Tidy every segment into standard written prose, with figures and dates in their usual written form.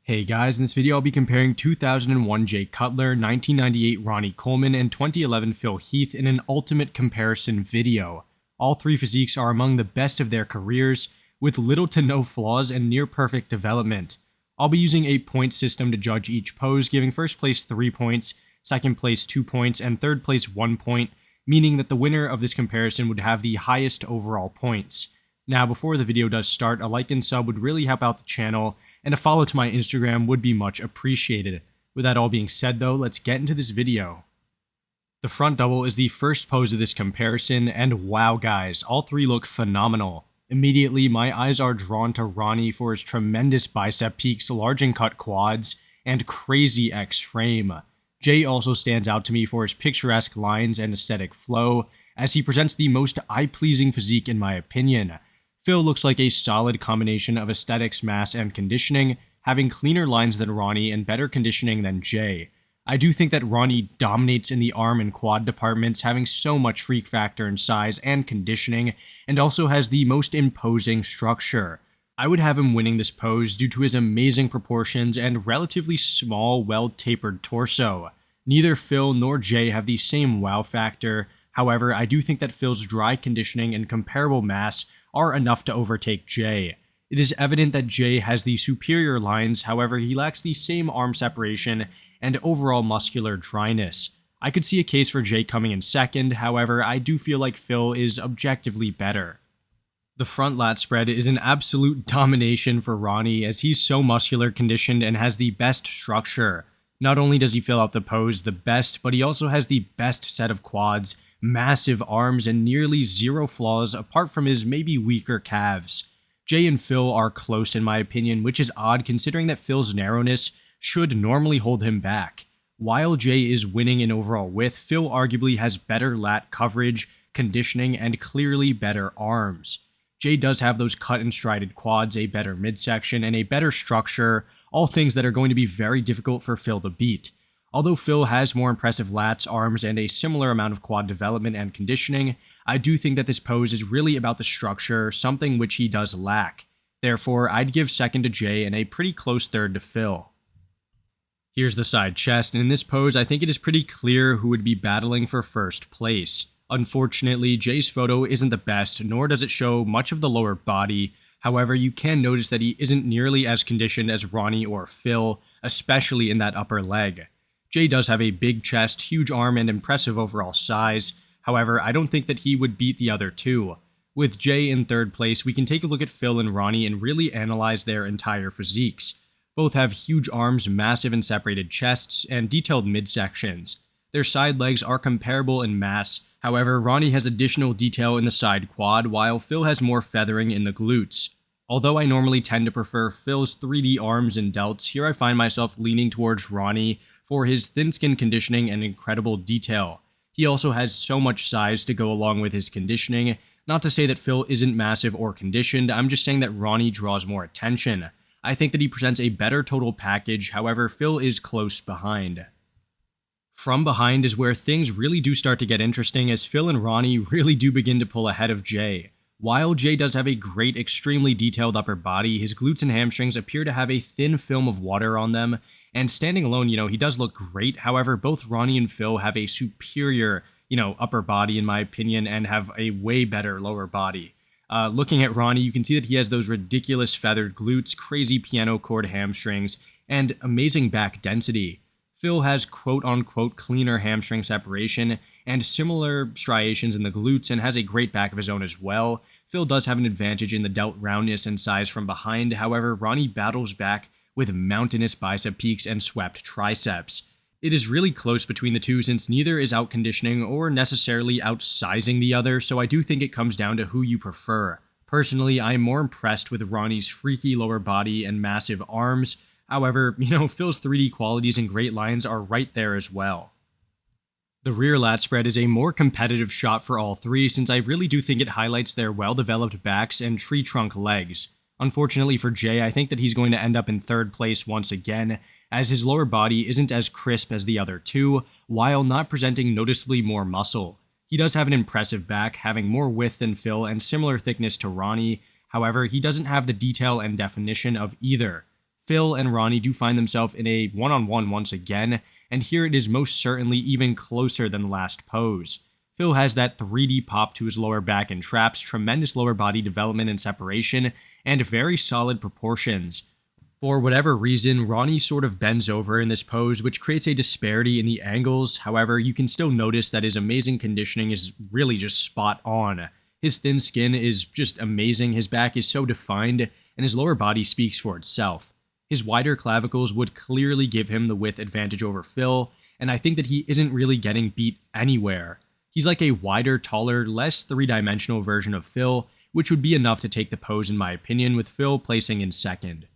Hey guys, in this video I'll be comparing 2001 Jay Cutler, 1998 Ronnie Coleman, and 2011 Phil Heath in an ultimate comparison video. All three physiques are among the best of their careers, with little to no flaws and near perfect development. I'll be using a point system to judge each pose, giving first place 3 points, second place 2 points, and third place 1 point, meaning that the winner of this comparison would have the highest overall points. Now, before the video does start, a like and sub would really help out the channel, and a follow to my Instagram would be much appreciated. With that all being said though, let's get into this video. The front double is the first pose of this comparison, and wow guys, all three look phenomenal. Immediately, my eyes are drawn to Ronnie for his tremendous bicep peaks, large and cut quads, and crazy X frame. Jay also stands out to me for his picturesque lines and aesthetic flow, as he presents the most eye-pleasing physique in my opinion. Phil looks like a solid combination of aesthetics, mass, and conditioning, having cleaner lines than Ronnie and better conditioning than Jay. I do think that Ronnie dominates in the arm and quad departments, having so much freak factor in size and conditioning, and also has the most imposing structure. I would have him winning this pose due to his amazing proportions and relatively small, well-tapered torso. Neither Phil nor Jay have the same wow factor. However, I do think that Phil's dry conditioning and comparable mass are enough to overtake Jay. It is evident that Jay has the superior lines, however he lacks the same arm separation and overall muscular dryness. I could see a case for Jay coming in second, however I do feel like Phil is objectively better. The front lat spread is an absolute domination for Ronnie, as he's so muscular conditioned and has the best structure. Not only does he fill out the pose the best, but he also has the best set of quads, massive arms, and nearly zero flaws apart from his maybe weaker calves. Jay and Phil are close in my opinion, which is odd considering that Phil's narrowness should normally hold him back. While Jay is winning in overall width, Phil arguably has better lat coverage, conditioning, and clearly better arms. Jay does have those cut and strided quads, a better midsection, and a better structure, all things that are going to be very difficult for Phil to beat. Although Phil has more impressive lats, arms, and a similar amount of quad development and conditioning, I do think that this pose is really about the structure, something which he does lack. Therefore, I'd give second to Jay and a pretty close third to Phil. Here's the side chest, and in this pose I think it is pretty clear who would be battling for first place. Unfortunately, Jay's photo isn't the best, nor does it show much of the lower body. However, you can notice that he isn't nearly as conditioned as Ronnie or Phil, especially in that upper leg. Jay does have a big chest, huge arm, and impressive overall size. However, I don't think that he would beat the other two. With Jay in third place, we can take a look at Phil and Ronnie and really analyze their entire physiques. Both have huge arms, massive and separated chests, and detailed midsections. Their side legs are comparable in mass. However, Ronnie has additional detail in the side quad, while Phil has more feathering in the glutes. Although I normally tend to prefer Phil's 3D arms and delts, here I find myself leaning towards Ronnie for his thin skin conditioning and incredible detail. He also has so much size to go along with his conditioning. Not to say that Phil isn't massive or conditioned, I'm just saying that Ronnie draws more attention. I think that he presents a better total package, however Phil is close behind. From behind is where things really do start to get interesting, as Phil and Ronnie really do begin to pull ahead of Jay. While Jay does have a great, extremely detailed upper body, his glutes and hamstrings appear to have a thin film of water on them, and standing alone, he does look great. However, both Ronnie and Phil have a superior, upper body in my opinion, and have a way better lower body. Looking at Ronnie, you can see that he has those ridiculous feathered glutes, crazy piano chord hamstrings, and amazing back density. Phil has quote-unquote cleaner hamstring separation and similar striations in the glutes and has a great back of his own as well. Phil does have an advantage in the delt roundness and size from behind, however Ronnie battles back with mountainous bicep peaks and swept triceps. It is really close between the two since neither is out-conditioning or necessarily outsizing the other, so I do think it comes down to who you prefer. Personally, I am more impressed with Ronnie's freaky lower body and massive arms. However, Phil's 3D qualities and great lines are right there as well. The rear lat spread is a more competitive shot for all three, since I really do think it highlights their well-developed backs and tree trunk legs. Unfortunately for Jay, I think that he's going to end up in third place once again, as his lower body isn't as crisp as the other two, while not presenting noticeably more muscle. He does have an impressive back, having more width than Phil and similar thickness to Ronnie. However, he doesn't have the detail and definition of either. Phil and Ronnie do find themselves in a one-on-one once again, and here it is most certainly even closer than the last pose. Phil has that 3D pop to his lower back and traps, tremendous lower body development and separation, and very solid proportions. For whatever reason, Ronnie sort of bends over in this pose, which creates a disparity in the angles. However, you can still notice that his amazing conditioning is really just spot on. His thin skin is just amazing, his back is so defined, and his lower body speaks for itself. His wider clavicles would clearly give him the width advantage over Phil, and I think that he isn't really getting beat anywhere. He's like a wider, taller, less three-dimensional version of Phil, which would be enough to take the pose in my opinion, with Phil placing in second.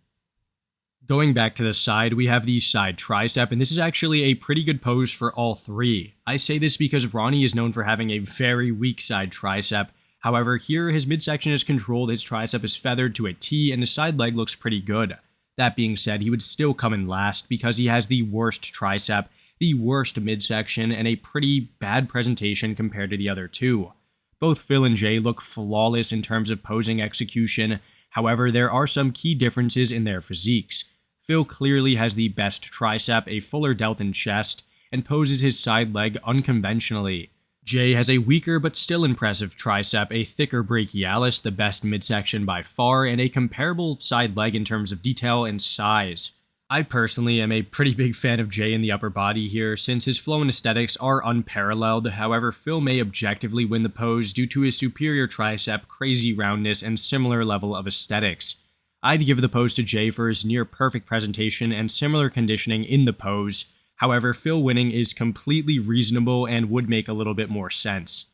Going back to the side, we have the side tricep, and this is actually a pretty good pose for all three. I say this because Ronnie is known for having a very weak side tricep. However, here his midsection is controlled, his tricep is feathered to a T, and his side leg looks pretty good. That being said, he would still come in last because he has the worst tricep, the worst midsection, and a pretty bad presentation compared to the other two. Both Phil and Jay look flawless in terms of posing execution. However, there are some key differences in their physiques. Phil clearly has the best tricep, a fuller delt and chest, and poses his side leg unconventionally. Jay has a weaker but still impressive tricep, a thicker brachialis, the best midsection by far, and a comparable side leg in terms of detail and size. I personally am a pretty big fan of Jay in the upper body here, since his flow and aesthetics are unparalleled. However, Phil may objectively win the pose due to his superior tricep, crazy roundness, and similar level of aesthetics. I'd give the pose to Jay for his near-perfect presentation and similar conditioning in the pose. However, Phil winning is completely reasonable and would make a little bit more sense.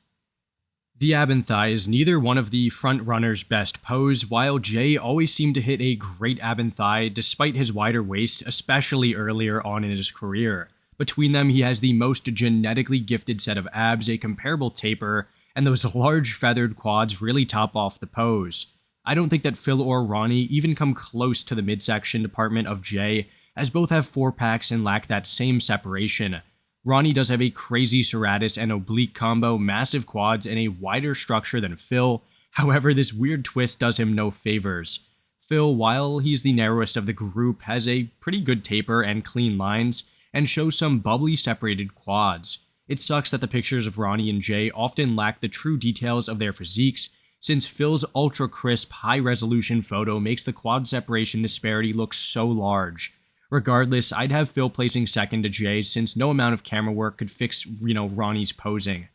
The ab and thigh is neither one of the front runners' best pose, while Jay always seemed to hit a great ab and thigh despite his wider waist, especially earlier on in his career. Between them, he has the most genetically gifted set of abs, a comparable taper, and those large feathered quads really top off the pose. I don't think that Phil or Ronnie even come close to the midsection department of Jay, as both have 4-packs and lack that same separation. Ronnie does have a crazy serratus and oblique combo, massive quads, and a wider structure than Phil. However, this weird twist does him no favors. Phil, while he's the narrowest of the group, has a pretty good taper and clean lines, and shows some bubbly separated quads. It sucks that the pictures of Ronnie and Jay often lack the true details of their physiques, since Phil's ultra-crisp, high-resolution photo makes the quad separation disparity look so large. Regardless, I'd have Phil placing second to Jay, since no amount of camera work could fix, Ronnie's posing.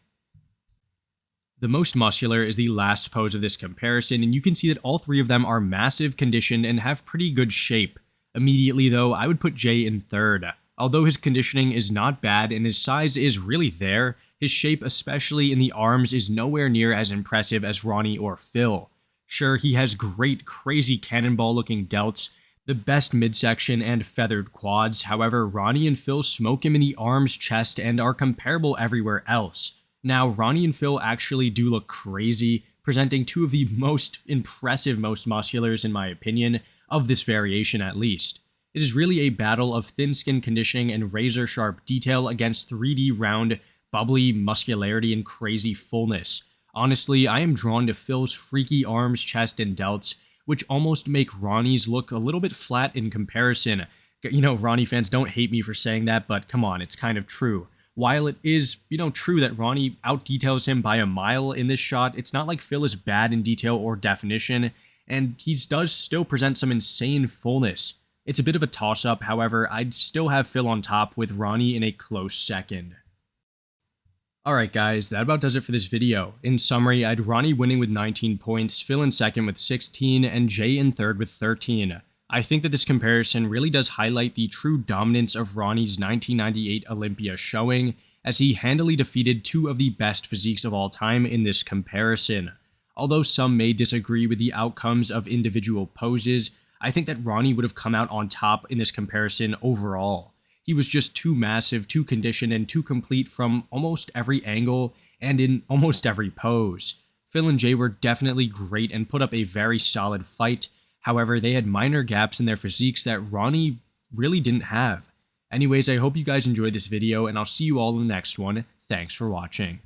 The most muscular is the last pose of this comparison, and you can see that all three of them are massive, conditioned, and have pretty good shape. Immediately though, I would put Jay in third. Although his conditioning is not bad and his size is really there, his shape, especially in the arms, is nowhere near as impressive as Ronnie or Phil. Sure, he has great, crazy cannonball-looking delts, the best midsection, and feathered quads. However, Ronnie and Phil smoke him in the arms, chest, and are comparable everywhere else. Now, Ronnie and Phil actually do look crazy, presenting two of the most impressive, most musculars, in my opinion, of this variation at least. It is really a battle of thin skin conditioning and razor-sharp detail against 3D round, bubbly muscularity and crazy fullness. Honestly, I am drawn to Phil's freaky arms, chest, and delts, which almost make Ronnie's look a little bit flat in comparison. Ronnie fans don't hate me for saying that, but come on, it's kind of true. While it is, true that Ronnie out-details him by a mile in this shot, it's not like Phil is bad in detail or definition, and he does still present some insane fullness. It's a bit of a toss-up, however, I'd still have Phil on top with Ronnie in a close second. Alright guys, that about does it for this video. In summary, I had Ronnie winning with 19 points, Phil in second with 16, and Jay in third with 13. I think that this comparison really does highlight the true dominance of Ronnie's 1998 Olympia showing, as he handily defeated two of the best physiques of all time in this comparison. Although some may disagree with the outcomes of individual poses, I think that Ronnie would have come out on top in this comparison overall. He was just too massive, too conditioned, and too complete from almost every angle and in almost every pose. Phil and Jay were definitely great and put up a very solid fight. However, they had minor gaps in their physiques that Ronnie really didn't have. Anyways, I hope you guys enjoyed this video, and I'll see you all in the next one. Thanks for watching.